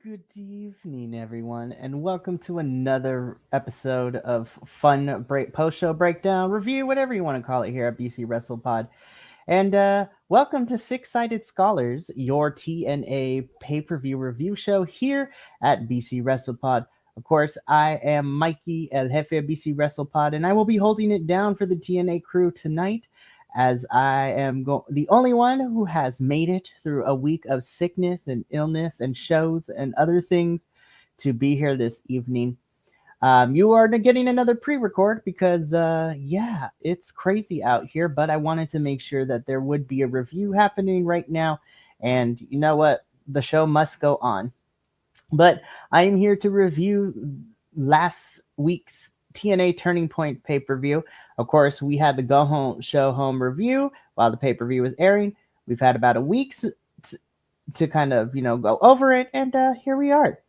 Good evening, everyone, and welcome to another episode of Fun Break Post Show Breakdown Review, whatever you want to call it here at BC Wrestle Pod. And welcome to Six Sided Scholars, your TNA pay per view review show here at BC Wrestle Pod. Of course, I am Mikey El Jefe of BC Wrestle Pod, and I will be holding it down for the TNA crew tonight as I am the only one who has made it through a week of sickness and illness and shows and other things to be here this evening. You are getting another pre-record because, yeah, it's crazy out here, but I wanted to make sure that there would be a review happening right now. And you know what? The show must go on. But I am here to review last week's TNA Turning Point pay-per-view. Of course, we had the Go Home Show Home review while the pay-per-view was airing. We've had about a week to kind of, go over it, and here we are.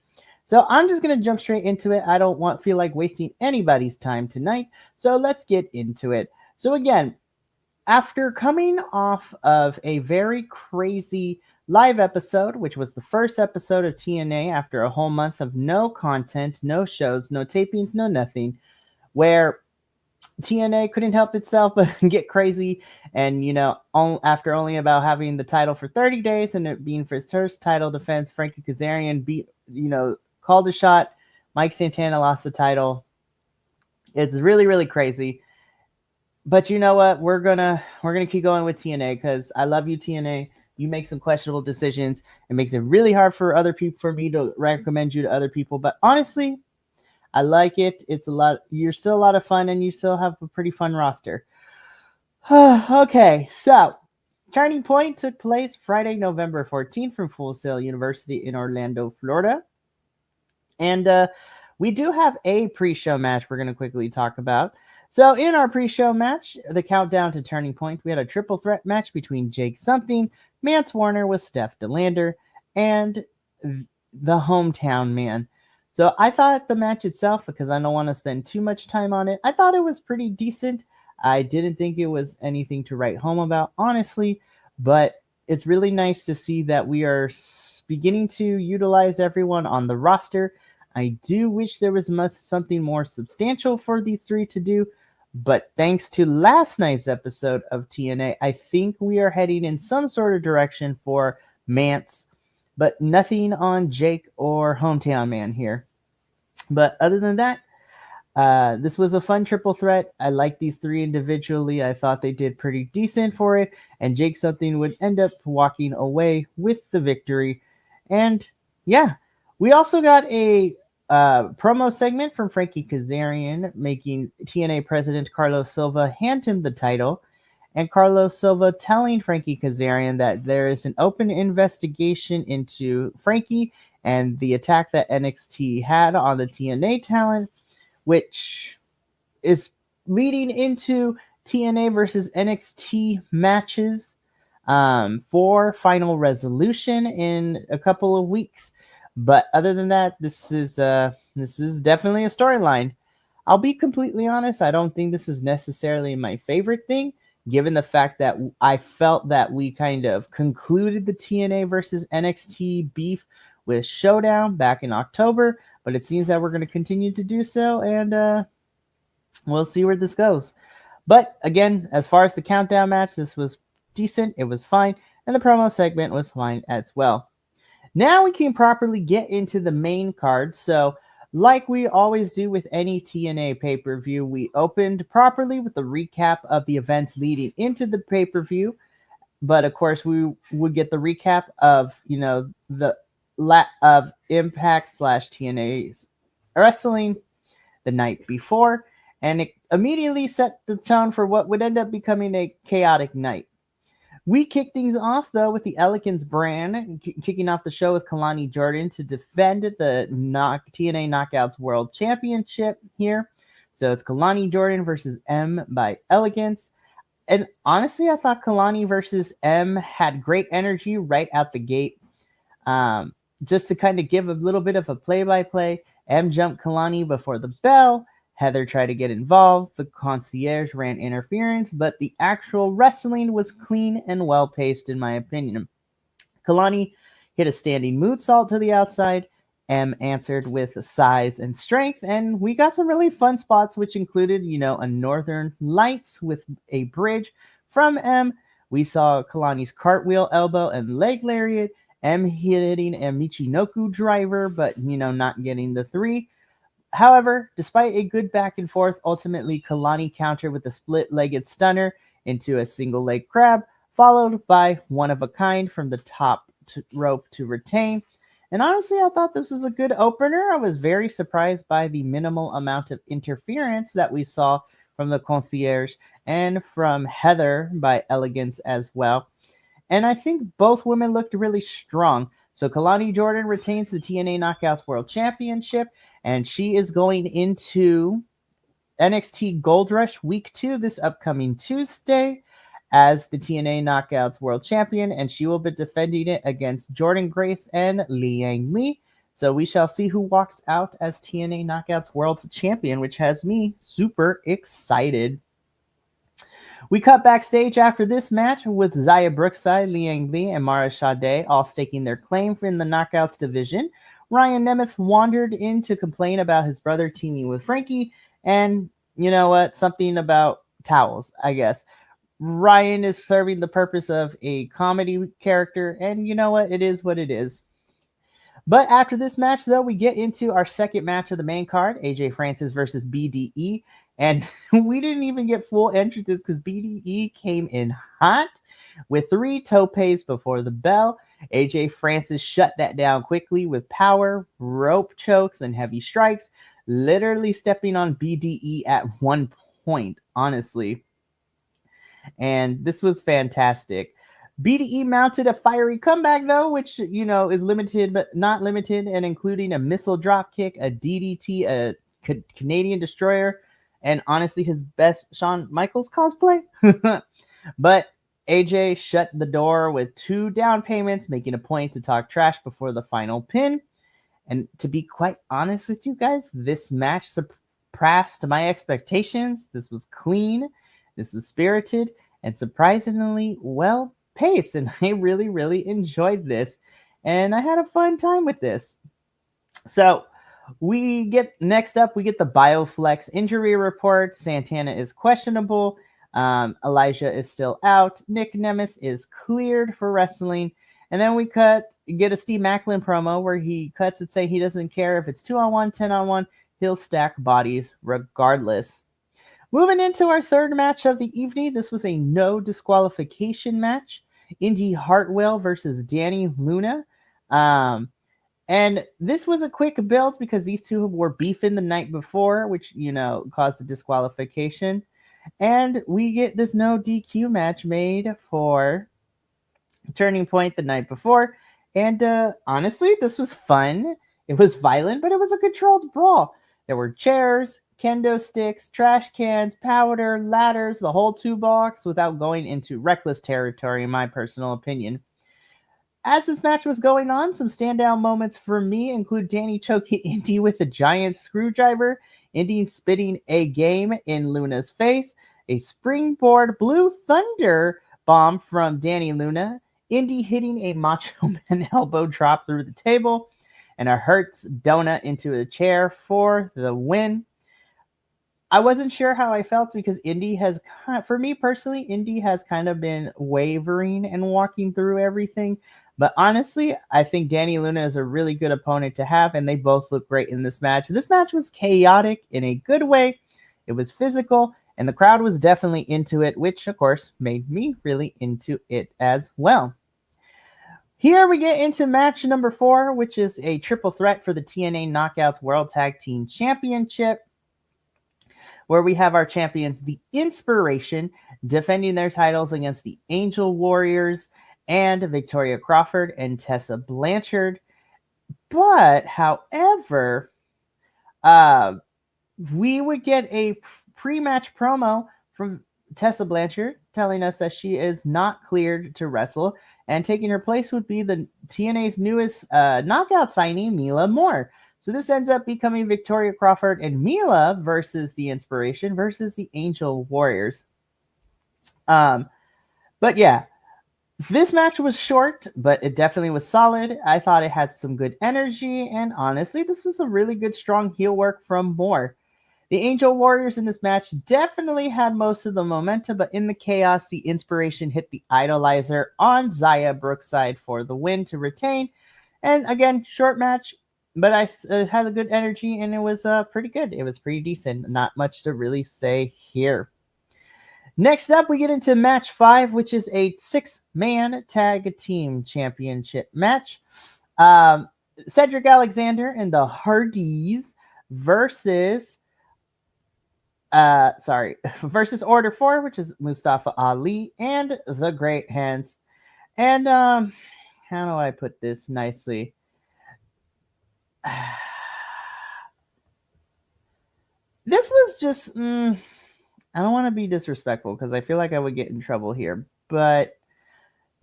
So I'm just going to jump straight into it. I don't feel like wasting anybody's time tonight. So let's get into it. So again, after coming off of a very crazy live episode, which was the first episode of TNA after a whole month of no content, no shows, no tapings, no nothing, where TNA couldn't help itself but get crazy. And, after only about having the title for 30 days and it being for his first title defense, Frankie Kazarian called a shot. Mike Santana lost the title. It's really, really crazy. But you know what? We're gonna keep going with TNA because I love you, TNA. You make some questionable decisions. It makes it really hard for other people, for me to recommend you to other people. But honestly, I like it. It's a lot. You're still a lot of fun, and you still have a pretty fun roster. Okay, so Turning Point took place Friday, November 14th from Full Sail University in Orlando, Florida. And we do have a pre-show match we're going to quickly talk about. So in our pre-show match, the countdown to Turning Point, we had a triple threat match between Jake Something, Mance Warner with Steph DeLander, and the Hometown Man. So I thought the match itself, because I don't want to spend too much time on it, I thought it was pretty decent. I didn't think it was anything to write home about, honestly, but it's really nice to see that we are beginning to utilize everyone on the roster. I do wish there was something more substantial for these three to do, but thanks to last night's episode of TNA, I think we are heading in some sort of direction for Mance, but nothing on Jake or Hometown Man here. But other than that, this was a fun triple threat. I like these three individually. I thought they did pretty decent for it, and Jake Something would end up walking away with the victory. And yeah, we also got a promo segment from Frankie Kazarian, making TNA President Carlos Silva hand him the title, and Carlos Silva telling Frankie Kazarian that there is an open investigation into Frankie and the attack that NXT had on the TNA talent, which is leading into TNA versus NXT matches for Final Resolution in a couple of weeks. But other than that, this is definitely a storyline. I'll be completely honest, I don't think this is necessarily my favorite thing, given the fact that I felt that we kind of concluded the TNA versus NXT beef with Showdown back in October, but it seems that we're going to continue to do so, and we'll see where this goes. But again, as far as the countdown match, this was decent, it was fine, and the promo segment was fine as well. Now we can properly get into the main card. So, like we always do with any TNA pay-per-view, we opened properly with the recap of the events leading into the pay-per-view. But of course, we would get the recap of, the of Impact / TNA's wrestling the night before, and it immediately set the tone for what would end up becoming a chaotic night. We kick things off, though, with the Elegance brand kicking off the show with Kalani Jordan to defend the TNA Knockouts World Championship here. So it's Kalani Jordan versus M by Elegance. And honestly, I thought Kalani versus M had great energy right out the gate. Just to kind of give a little bit of a play-by-play, M jumped Kalani before the bell. Heather tried to get involved. The concierge ran interference, but the actual wrestling was clean and well-paced, in my opinion. Kalani hit a standing moonsault to the outside. M answered with size and strength, and we got some really fun spots, which included, a Northern Lights with a bridge from M. We saw Kalani's cartwheel, elbow, and leg lariat. M hitting a Michinoku driver, but, not getting the 3. However, despite a good back and forth, ultimately Kalani countered with a split-legged stunner into a single leg crab, followed by one of a kind from the top rope to retain. And honestly, I thought this was a good opener. I was very surprised by the minimal amount of interference that we saw from the concierge and from Heather by Elegance as well. And I think both women looked really strong. So Kalani Jordan retains the TNA Knockouts World Championship, and she is going into NXT Gold Rush Week 2 this upcoming Tuesday as the TNA Knockouts World Champion, and she will be defending it against Jordan Grace and Liang Li. So we shall see who walks out as TNA Knockouts World Champion, which has me super excited. We cut backstage after this match with Xia Brookside, Liang Li, and Mara Sade all staking their claim in the Knockouts division. Ryan Nemeth wandered in to complain about his brother teaming with Frankie, and you know what? Something about towels, I guess. Ryan is serving the purpose of a comedy character, and you know what? It is what it is. But after this match, though, we get into our second match of the main card, AJ Francis versus BDE. And we didn't even get full entrances because BDE came in hot with 3 topes before the bell. AJ Francis shut that down quickly with power, rope chokes, and heavy strikes, literally stepping on BDE at one point, honestly. And this was fantastic. BDE mounted a fiery comeback, though, which, is limited but not limited, and including a missile drop kick, a DDT, a Canadian Destroyer, and honestly, his best Shawn Michaels cosplay. But AJ shut the door with 2 down payments, making a point to talk trash before the final pin. And to be quite honest with you guys, this match surpassed my expectations. This was clean, this was spirited, and surprisingly well paced. And I really, really enjoyed this. And I had a fun time with this. So we get the BioFlex injury report. Santana is questionable. Elijah is still out. Nick Nemeth is cleared for wrestling. And then we get a Steve Macklin promo where he cuts and say he doesn't care if it's 2-on-1, 10-on-1. He'll stack bodies regardless. Moving into our third match of the evening, this was a no disqualification match. Indy Hartwell versus Danny Luna. And this was a quick build because these two were beefing the night before, which, caused the disqualification. And we get this no DQ match made for Turning Point the night before. And honestly, this was fun. It was violent, but it was a controlled brawl. There were chairs, kendo sticks, trash cans, powder, ladders, the whole toolbox without going into reckless territory, in my personal opinion. As this match was going on, some standout moments for me include Danny choking Indy with a giant screwdriver, Indy spitting a game in Luna's face, a springboard Blue Thunder bomb from Danny Luna, Indy hitting a Macho Man elbow drop through the table, and a Hertz donut into a chair for the win. I wasn't sure how I felt because Indy has, for me personally, Indy has kind of been wavering and walking through everything. But honestly, I think Danny Luna is a really good opponent to have, and they both look great in this match. This match was chaotic in a good way. It was physical, and the crowd was definitely into it, which, of course, made me really into it as well. Here we get into match number 4, which is a triple threat for the TNA Knockouts World Tag Team Championship, where we have our champions, The Inspiration, defending their titles against the Angel Warriors and Victoria Crawford and Tessa Blanchard. But, however, we would get a pre-match promo from Tessa Blanchard telling us that she is not cleared to wrestle, and taking her place would be the TNA's newest knockout signee, Mila Moore. So this ends up becoming Victoria Crawford and Mila versus The Inspiration versus the Angel Warriors. But yeah, This match was short, but it definitely was solid. I thought it had some good energy, and honestly, this was a really good, strong heel work from Moore. The Angel Warriors in this match definitely had most of the momentum, but in the chaos, the inspiration hit the Idolizer on Zaya Brookside for the win to retain. And again, short match, but it had a good energy, and it was pretty good. It was pretty decent. Not much to really say here. Next up, we get into match 5, which is a 6-man tag team championship match. Cedric Alexander and the Hardys versus versus Order 4, which is Mustafa Ali and the Great Hands. And how do I put this nicely? This was just I don't want to be disrespectful because I feel like I would get in trouble here, but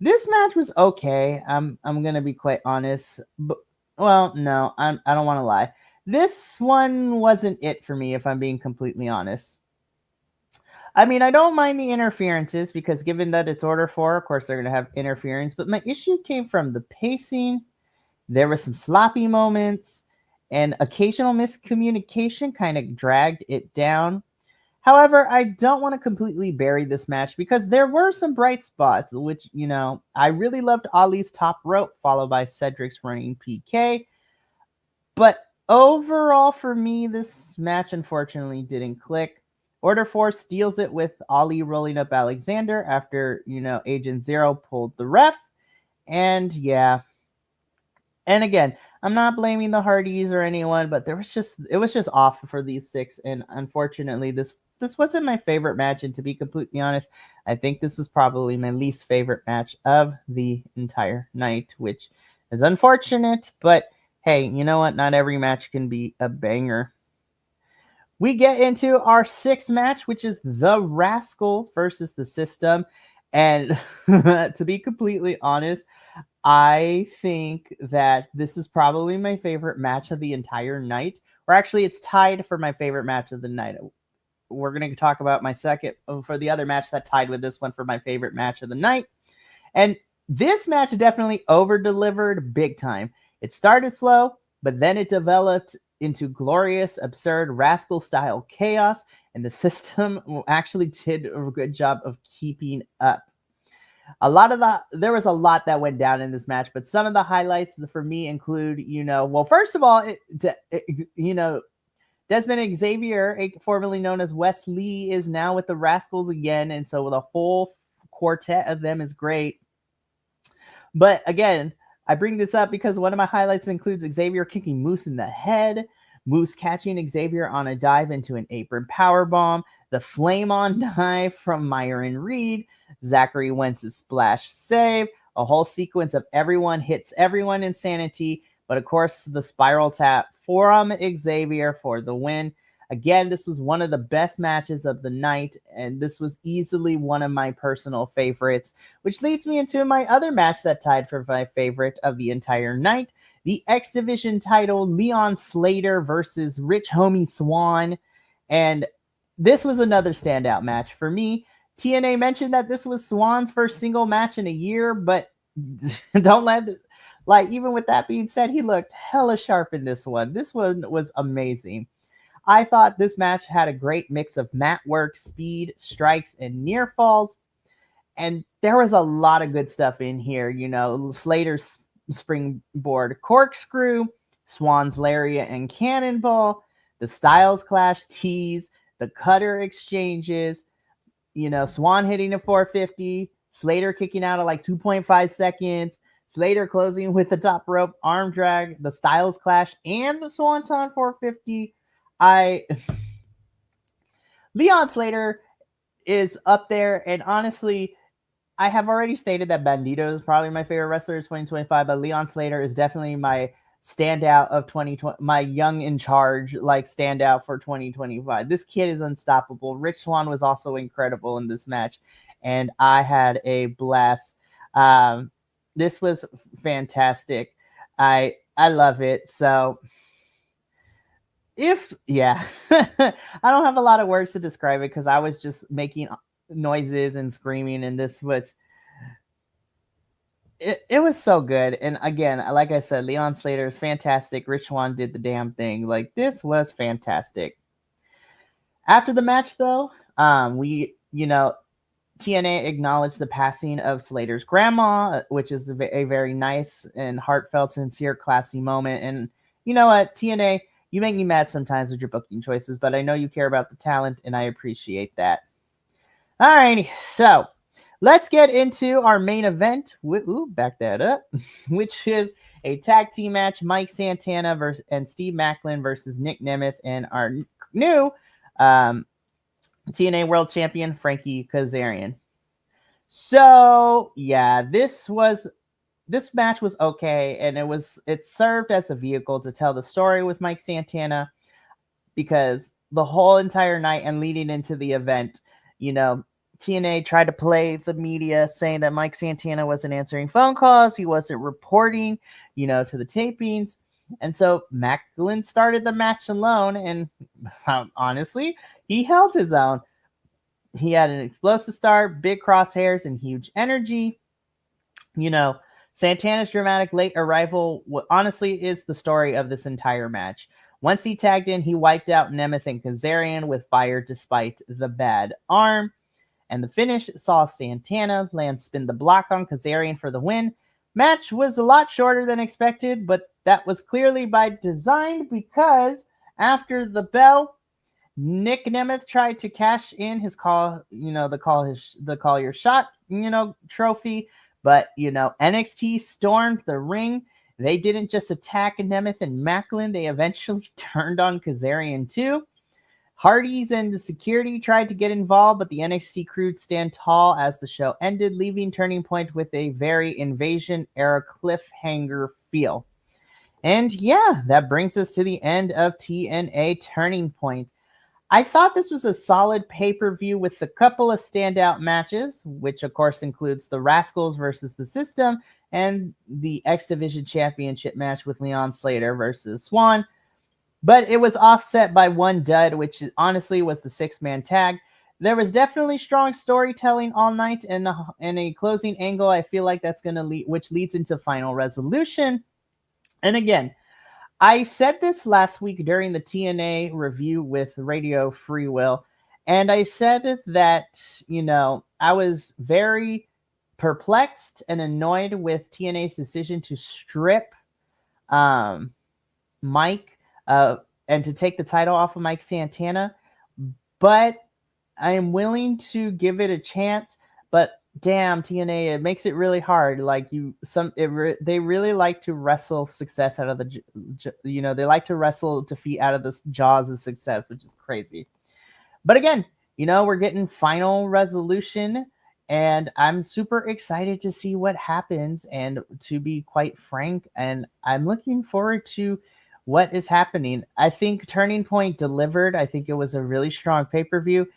this match was okay. I'm gonna be quite honest. But, well, no, I don't want to lie. This one wasn't it for me, if I'm being completely honest. I mean, I don't mind the interferences because given that it's Order 4, of course they're going to have interference. But my issue came from the pacing. There were some sloppy moments, and occasional miscommunication kind of dragged it down. However, I don't want to completely bury this match because there were some bright spots, which, I really loved Ali's top rope, followed by Cedric's running PK. But overall, for me, this match unfortunately didn't click. Order 4 steals it with Ali rolling up Alexander after, Agent Zero pulled the ref. And yeah. And again, I'm not blaming the Hardys or anyone, but it was just off for these 6. And unfortunately, this wasn't my favorite match. And to be completely honest, I think this was probably my least favorite match of the entire night, which is unfortunate. But hey, you know what? Not every match can be a banger. We get into our 6th match, which is the Rascals versus the System. And to be completely honest, I think that this is probably my favorite match of the entire night. Or actually, it's tied for my favorite match of the night. We're going to talk about my second for the other match that tied with this one for my favorite match of the night. And this match definitely over-delivered big time. It started slow, but then it developed into glorious, absurd, rascal-style chaos, and the System actually did a good job of keeping up. There was a lot that went down in this match, but some of the highlights for me include, first of all, Desmond Xavier, formerly known as Wes Lee, is now with the Rascals again, and so the whole quartet of them is great. But again, I bring this up because one of my highlights includes Xavier kicking Moose in the head, Moose catching Xavier on a dive into an apron powerbomb, the flame on dive from Myron Reed, Zachary Wentz's splash save, a whole sequence of everyone hits everyone insanity, but of course the spiral tap from Xavier for the win. Again, this was one of the best matches of the night, and this was easily one of my personal favorites, which leads me into my other match that tied for my favorite of the entire night, the X Division title, Leon Slater versus Rich Homie Swan. And this was another standout match for me. TNA mentioned that this was Swan's first single match in a year, but don't let it, even with that being said, he looked hella sharp in this one. This one was amazing. I thought this match had a great mix of mat work, speed, strikes, and near falls. And there was a lot of good stuff in here. Slater's springboard corkscrew, Swan's lariat and cannonball, the Styles Clash tease, the cutter exchanges, Swan hitting a 450, Slater kicking out of 2.5 seconds, Slater closing with the top rope arm drag, the Styles Clash, and the Swanton 450. Leon Slater is up there, and honestly, I have already stated that Bandito is probably my favorite wrestler of 2025, but Leon Slater is definitely my standout of 2020, my young in charge standout for 2025. This kid is unstoppable. Rich Swann was also incredible in this match, and I had a blast. This was fantastic. I love it. So I don't have a lot of words to describe it because I was just making noises and screaming, and this was it was so good. And again, like I said, Leon Slater is fantastic. Rich Swann did the damn thing. Like, this was fantastic. After the match, though, TNA acknowledged the passing of Slater's grandma, which is a very nice and heartfelt, sincere, classy moment. And you know what, TNA, you make me mad sometimes with your booking choices, but I know you care about the talent, and I appreciate that. Alrighty, so let's get into our main event. Back that up, which is a tag team match: Mike Santana and Steve Maclin versus Nick Nemeth and our new TNA World Champion Frankie Kazarian. So yeah, this match was okay, and it served as a vehicle to tell the story with Mike Santana, because the whole entire night and leading into the event, TNA tried to play the media saying that Mike Santana wasn't answering phone calls, he wasn't reporting, to the tapings. And so Macklin started the match alone, and honestly, he held his own. He had an explosive start, big crosshairs, and huge energy. Santana's dramatic late arrival honestly is the story of this entire match. Once he tagged in, he wiped out Nemeth and Kazarian with fire despite the bad arm. And the finish saw Santana land spin the block on Kazarian for the win. Match was a lot shorter than expected, but that was clearly by design, because after the bell, Nick Nemeth tried to cash in his the call your shot, trophy, but NXT stormed the ring. They didn't just attack Nemeth and Macklin, they eventually turned on Kazarian too. Hardys and the security tried to get involved, but the NXT crew stand tall as the show ended, leaving Turning Point with a very Invasion-era cliffhanger feel. And yeah, that brings us to the end of TNA Turning Point. I thought this was a solid pay-per-view with a couple of standout matches, which of course includes the Rascals versus the System and the X Division Championship match with Leon Slater versus Swann. But it was offset by one dud, which honestly was the 6-man tag. There was definitely strong storytelling all night, and a closing angle. I feel like that's going to which leads into Final Resolution. And again, I said this last week during the TNA review with Radio Free Will, and I said that, I was very perplexed and annoyed with TNA's decision to strip Mike and to take the title off of Mike Santana, but I am willing to give it a chance. But damn, TNA, it makes it really hard. Like they really like to wrestle success out of they like to wrestle defeat out of the jaws of success, which is crazy. But again, we're getting Final Resolution, and I'm super excited to see what happens. And to be quite frank, and I'm looking forward to what is happening. I think Turning Point delivered. I think it was a really strong pay-per-view,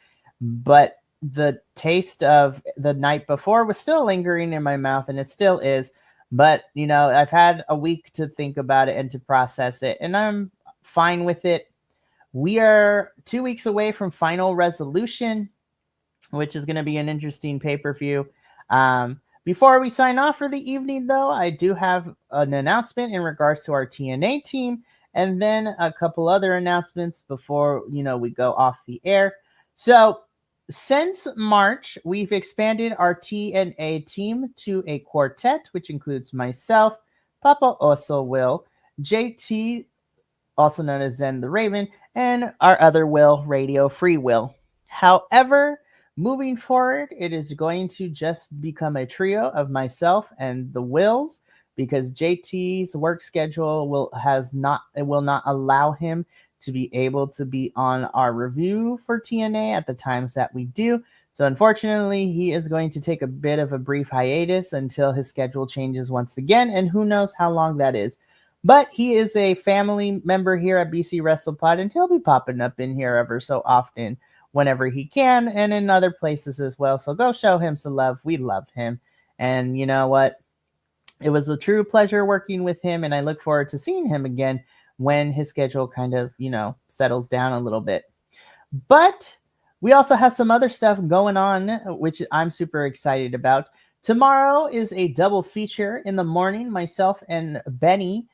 but the taste of the night before was still lingering in my mouth, and it still is. But, I've had a week to think about it and to process it, and I'm fine with it. We are 2 weeks away from Final Resolution, which is going to be an interesting pay-per-view. Before we sign off for the evening, though, I do have an announcement in regards to our TNA team, and then a couple other announcements before, we go off the air. So since March, we've expanded our TNA team to a quartet, which includes myself, Papa Oso Will, JT, also known as Zen the Raven, and our other Will, Radio Free Will. However, moving forward, it is going to just become a trio of myself and the Wills, because JT's work schedule will not allow him to be able to be on our review for TNA at the times that we do. So unfortunately, he is going to take a bit of a brief hiatus until his schedule changes once again, and who knows how long that is. But he is a family member here at BC WrestlePod, and he'll be popping up in here ever so often whenever he can, and in other places as well. So go show him some love. We love him. And you know what? It was a true pleasure working with him, and I look forward to seeing him again when his schedule kind of, settles down a little bit. But we also have some other stuff going on, which I'm super excited about. Tomorrow is a double feature. In the morning, myself and Benny,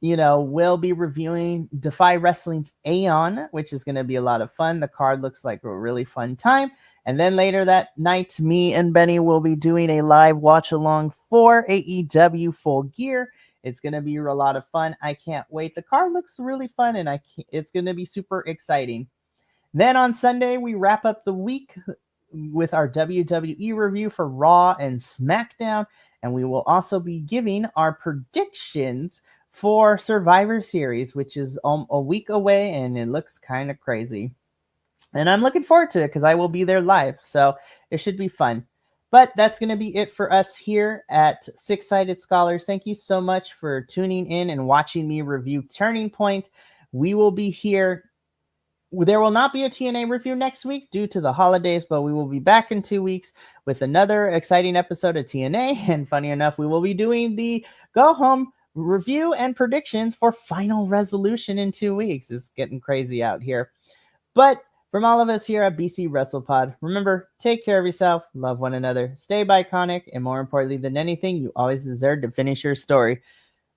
will be reviewing Defy Wrestling's Aeon, which is going to be a lot of fun. The card looks like a really fun time. And then later that night, me and Benny will be doing a live watch along for AEW Full Gear. It's going to be a lot of fun. I can't wait. The card looks really fun, and it's going to be super exciting. Then on Sunday, we wrap up the week with our WWE review for Raw and SmackDown, and we will also be giving our predictions for Survivor Series, which is a week away, and it looks kind of crazy. And I'm looking forward to it because I will be there live, so it should be fun. But that's going to be it for us here at Six Sided Scholars. Thank you so much for tuning in and watching me review Turning Point. We will be here. There will not be a TNA review next week due to the holidays, but we will be back in 2 weeks with another exciting episode of TNA. And funny enough, we will be doing the go home review and predictions for Final Resolution in 2 weeks. It's getting crazy out here. But from all of us here at BC WrestlePod, remember, take care of yourself, love one another, stay Bi-Conic, and more importantly than anything, you always deserve to finish your story.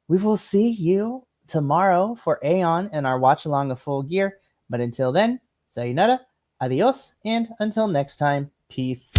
We will see you tomorrow for Aeon and our watch along of Full Gear. But until then, sayonara, adios, and until next time, peace.